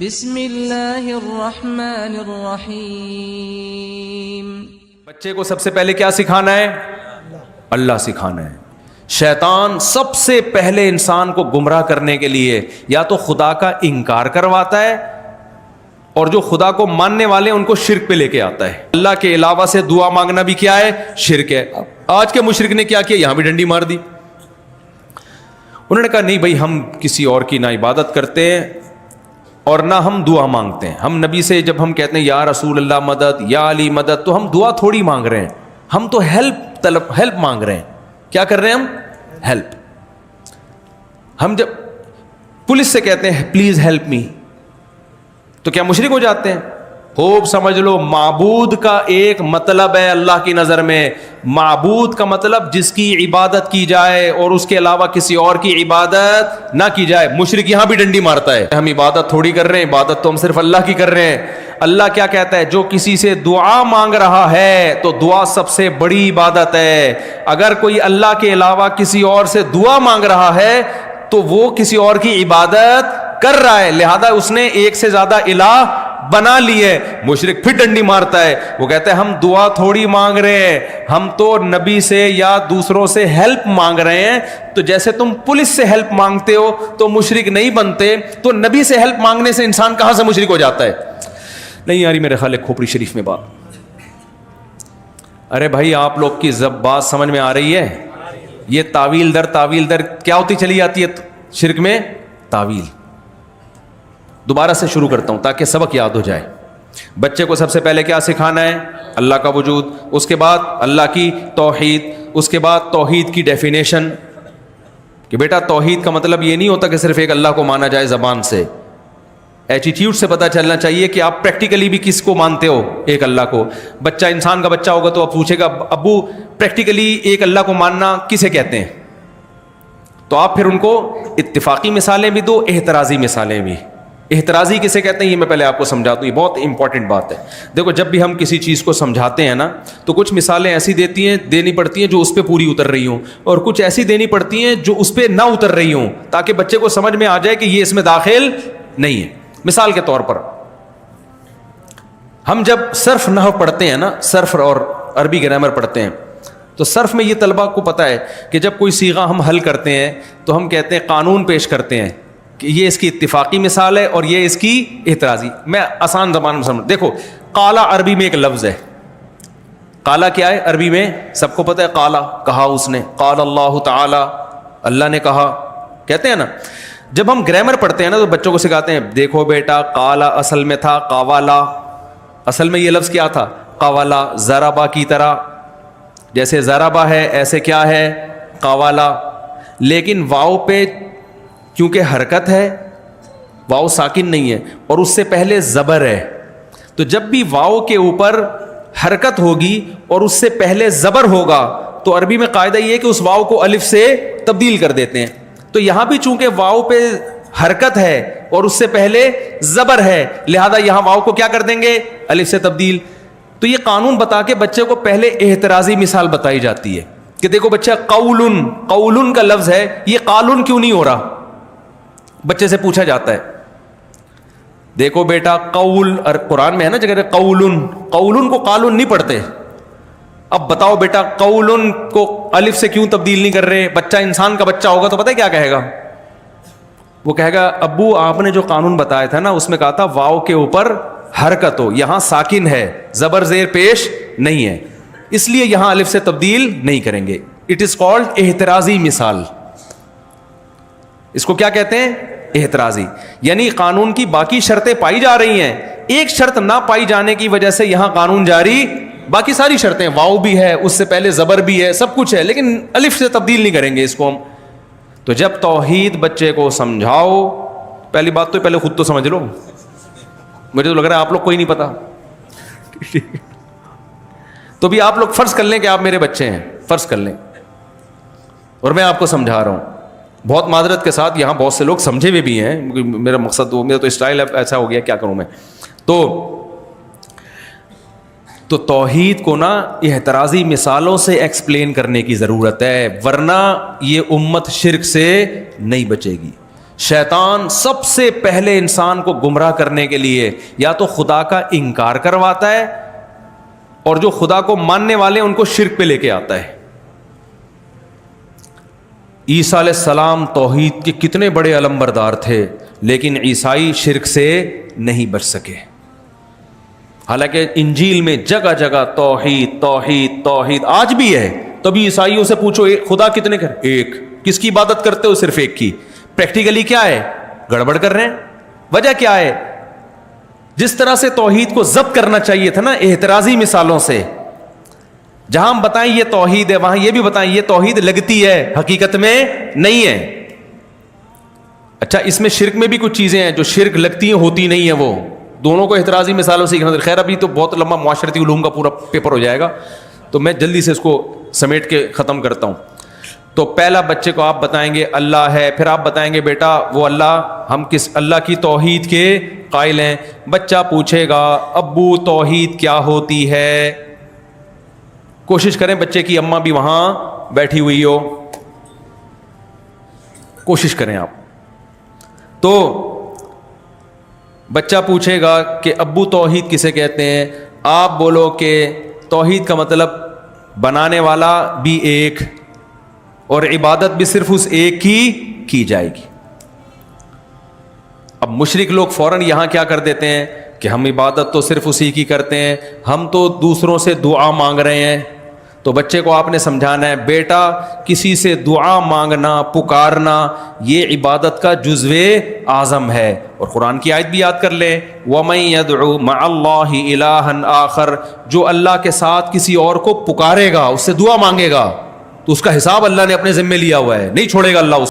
بسم اللہ الرحمن الرحیم. بچے کو سب سے پہلے کیا سکھانا ہے؟ اللہ سکھانا ہے. شیطان سب سے پہلے انسان کو گمراہ کرنے کے لیے یا تو خدا کا انکار کرواتا ہے اور جو خدا کو ماننے والے ان کو شرک پہ لے کے آتا ہے. اللہ کے علاوہ سے دعا مانگنا بھی کیا ہے؟ شرک ہے. آج کے مشرک نے کیا کیا؟ یہاں بھی ڈنڈی مار دی. انہوں نے کہا نہیں بھائی ہم کسی اور کی نہ عبادت کرتے ہیں اور نہ ہم دعا مانگتے ہیں. ہم نبی سے جب ہم کہتے ہیں یا رسول اللہ مدد، یا علی مدد، تو ہم دعا تھوڑی مانگ رہے ہیں، ہم تو ہیلپ مانگ رہے ہیں. کیا کر رہے ہیں ہم؟ ہیلپ. ہم جب پولیس سے کہتے ہیں پلیز ہیلپ می تو کیا مشرک ہو جاتے ہیں؟ خوب سمجھ لو، معبود کا ایک مطلب ہے اللہ کی نظر میں. معبود کا مطلب جس کی عبادت کی جائے اور اس کے علاوہ کسی اور کی عبادت نہ کی جائے. مشرک یہاں بھی ڈنڈی مارتا ہے. ہم عبادت تھوڑی کر رہے ہیں، عبادت تو ہم صرف اللہ کی کر رہے ہیں. اللہ کیا کہتا ہے؟ جو کسی سے دعا مانگ رہا ہے تو دعا سب سے بڑی عبادت ہے. اگر کوئی اللہ کے علاوہ کسی اور سے دعا مانگ رہا ہے تو وہ کسی اور کی عبادت کر رہا ہے، لہذا اس نے ایک سے زیادہ الہ بنا لی ہے. مشرک پھر ڈنڈی مارتا ہے، وہ کہتا ہے ہم دعا تھوڑی مانگ رہے ہیں، ہم تو نبی سے یا دوسروں سے ہیلپ مانگ رہے ہیں. تو جیسے تم پولیس سے ہیلپ مانگتے ہو تو مشرک نہیں بنتے، تو نبی سے ہیلپ مانگنے سے انسان کہاں سے مشرک ہو جاتا ہے؟ نہیں یاری میرے خیال ہے کھوپڑی شریف میں بات. ارے بھائی آپ لوگ کی بات سمجھ میں آ رہی ہے؟ یہ تعویل در کیا ہوتی چلی جاتی ہے شرک میں؟ تعویل. دوبارہ سے شروع کرتا ہوں تاکہ سبق یاد ہو جائے. بچے کو سب سے پہلے کیا سکھانا ہے؟ اللہ کا وجود، اس کے بعد اللہ کی توحید، اس کے بعد توحید کی ڈیفینیشن کہ بیٹا توحید کا مطلب یہ نہیں ہوتا کہ صرف ایک اللہ کو مانا جائے زبان سے. ایٹیٹیوڈ سے پتہ چلنا چاہیے کہ آپ پریکٹیکلی بھی کس کو مانتے ہو؟ ایک اللہ کو. بچہ انسان کا بچہ ہوگا تو اب پوچھے گا ابو پریکٹیکلی ایک اللہ کو ماننا کسے کہتے ہیں؟ تو آپ پھر ان کو اتفاقی مثالیں بھی دو، احترازی مثالیں بھی. احترازی کسے کہتے ہیں یہ میں پہلے آپ کو سمجھاتا ہوں، یہ بہت امپورٹنٹ بات ہے. دیکھو جب بھی ہم کسی چیز کو سمجھاتے ہیں نا تو کچھ مثالیں ایسی دینی پڑتی ہیں جو اس پہ پوری اتر رہی ہوں، اور کچھ ایسی دینی پڑتی ہیں جو اس پہ نہ اتر رہی ہوں، تاکہ بچے کو سمجھ میں آ جائے کہ یہ اس میں داخل نہیں ہے. مثال کے طور پر ہم جب صرف نحو پڑھتے ہیں نا، صرف اور عربی گرامر پڑھتے ہیں، تو صرف میں یہ طلبہ کو پتہ ہے کہ جب کوئی صیغہ ہم حل کرتے ہیں تو ہم کہتے ہیں قانون پیش کرتے ہیں کہ یہ اس کی اتفاقی مثال ہے اور یہ اس کی احترازی. میں آسان زبان میں سمجھ. دیکھو قالا عربی میں ایک لفظ ہے. قالا کیا ہے عربی میں؟ سب کو پتہ ہے. قالا کہا اس نے، قال اللہ تعالی، اللہ نے کہا کہتے ہیں نا. جب ہم گرامر پڑھتے ہیں نا تو بچوں کو سکھاتے ہیں دیکھو بیٹا قالا اصل میں تھا قوالا، اصل میں یہ لفظ کیا تھا؟ قوالا. ضربا کی طرح، جیسے ضربا ہے ایسے کیا ہے؟ قوالا. لیکن واؤ پہ کیونکہ حرکت ہے، واؤ ساکن نہیں ہے اور اس سے پہلے زبر ہے، تو جب بھی واؤ کے اوپر حرکت ہوگی اور اس سے پہلے زبر ہوگا تو عربی میں قاعدہ یہ ہے کہ اس واؤ کو الف سے تبدیل کر دیتے ہیں. تو یہاں بھی چونکہ واؤ پہ حرکت ہے اور اس سے پہلے زبر ہے، لہذا یہاں واؤ کو کیا کر دیں گے؟ الف سے تبدیل. تو یہ قانون بتا کے بچے کو پہلے احترازی مثال بتائی جاتی ہے کہ دیکھو بچہ قولن کا لفظ ہے، یہ قالن کیوں نہیں ہو رہا؟ بچے سے پوچھا جاتا ہے. دیکھو بیٹا قول، قرآن میں ہے نا جگہ قولن کو قالن نہیں پڑھتے. اب بتاؤ بیٹا قولن کو الف سے کیوں تبدیل نہیں کر رہے؟ بچہ انسان کا بچہ ہوگا تو پتہ ہے کیا کہے گا؟ وہ کہے گا ابو آپ نے جو قانون بتایا تھا نا اس میں کہا تھا واؤ کے اوپر حرکت ہو، یہاں ساکن ہے، زبر زیر پیش نہیں ہے، اس لیے یہاں الف سے تبدیل نہیں کریں گے. اٹ از کالڈ احترازی مثال. اس کو کیا کہتے ہیں؟ احترازی. یعنی قانون کی باقی شرطیں پائی جا رہی ہیں، ایک شرط نہ پائی جانے کی وجہ سے یہاں قانون جاری، باقی ساری شرطیں، واؤ بھی ہے، اس سے پہلے زبر بھی ہے، سب کچھ ہے، لیکن الف سے تبدیل نہیں کریں گے اس کو ہم. تو جب توحید بچے کو سمجھاؤ، پہلی بات تو پہلے خود تو سمجھ لو. مجھے تو لگ رہا ہے آپ لوگ کوئی نہیں پتا. تو بھی آپ لوگ فرض کر لیں کہ آپ میرے بچے ہیں، فرض کر لیں اور میں آپ کو سمجھا رہا ہوں. بہت معذرت کے ساتھ یہاں بہت سے لوگ سمجھے ہوئے بھی ہیں، میرا مقصد میرا تو اسٹائل ایسا ہو گیا، کیا کروں میں. تو توحید کو نا احترازی مثالوں سے ایکسپلین کرنے کی ضرورت ہے، ورنہ یہ امت شرک سے نہیں بچے گی. شیطان سب سے پہلے انسان کو گمراہ کرنے کے لیے یا تو خدا کا انکار کرواتا ہے اور جو خدا کو ماننے والے ان کو شرک پہ لے کے آتا ہے. عیسیٰ علیہ السلام توحید کے کتنے بڑے علمبردار تھے, لیکن عیسائی شرک سے نہیں بچ سکے. حالانکہ انجیل میں جگہ جگہ توحید توحید توحید آج بھی ہے. تبھی عیسائیوں سے پوچھو خدا کتنے کر, ایک. کس کی عبادت کرتے ہو؟ صرف ایک کی. پریکٹیکلی کیا ہے؟ گڑبڑ کر رہے ہیں. وجہ کیا ہے؟ جس طرح سے توحید کو ضبط کرنا چاہیے تھا نا اعتراضی مثالوں سے, جہاں ہم بتائیں یہ توحید ہے وہاں یہ بھی بتائیں یہ توحید لگتی ہے, حقیقت میں نہیں ہے. اچھا اس میں شرک میں بھی کچھ چیزیں ہیں جو شرک لگتی ہیں ہوتی نہیں ہیں, وہ دونوں کو اعتراضی مثالوں سے سیکھنا. خیر ابھی تو بہت لمبا معاشرتی علوم کا پورا پیپر ہو جائے گا, تو میں جلدی سے اس کو سمیٹ کے ختم کرتا ہوں. تو پہلا بچے کو آپ بتائیں گے اللہ ہے, پھر آپ بتائیں گے بیٹا وہ اللہ, ہم کس اللہ کی توحید کے قائل ہیں. بچہ پوچھے گا ابو توحید کیا ہوتی ہے؟ کوشش کریں بچے کی اماں بھی وہاں بیٹھی ہوئی ہو, کوشش کریں آپ. تو بچہ پوچھے گا کہ ابو توحید کسے کہتے ہیں؟ آپ بولو کہ توحید کا مطلب بنانے والا بھی ایک اور عبادت بھی صرف اس ایک کی جائے گی. اب مشرک لوگ فوراً یہاں کیا کر دیتے ہیں کہ ہم عبادت تو صرف اسی کی کرتے ہیں, ہم تو دوسروں سے دعا مانگ رہے ہیں. تو بچے کو آپ نے سمجھانا ہے بیٹا کسی سے دعا مانگنا پکارنا یہ عبادت کا جزو اعظم ہے. اور قرآن کی آیت بھی یاد کر لیں وَمَن يَدْعُ مَعَ اللَّهِ إِلَٰهًا آخر, جو اللہ کے ساتھ کسی اور کو پکارے گا اس سے دعا مانگے گا تو اس کا حساب اللہ نے اپنے ذمے لیا ہوا ہے, نہیں چھوڑے گا اللہ اس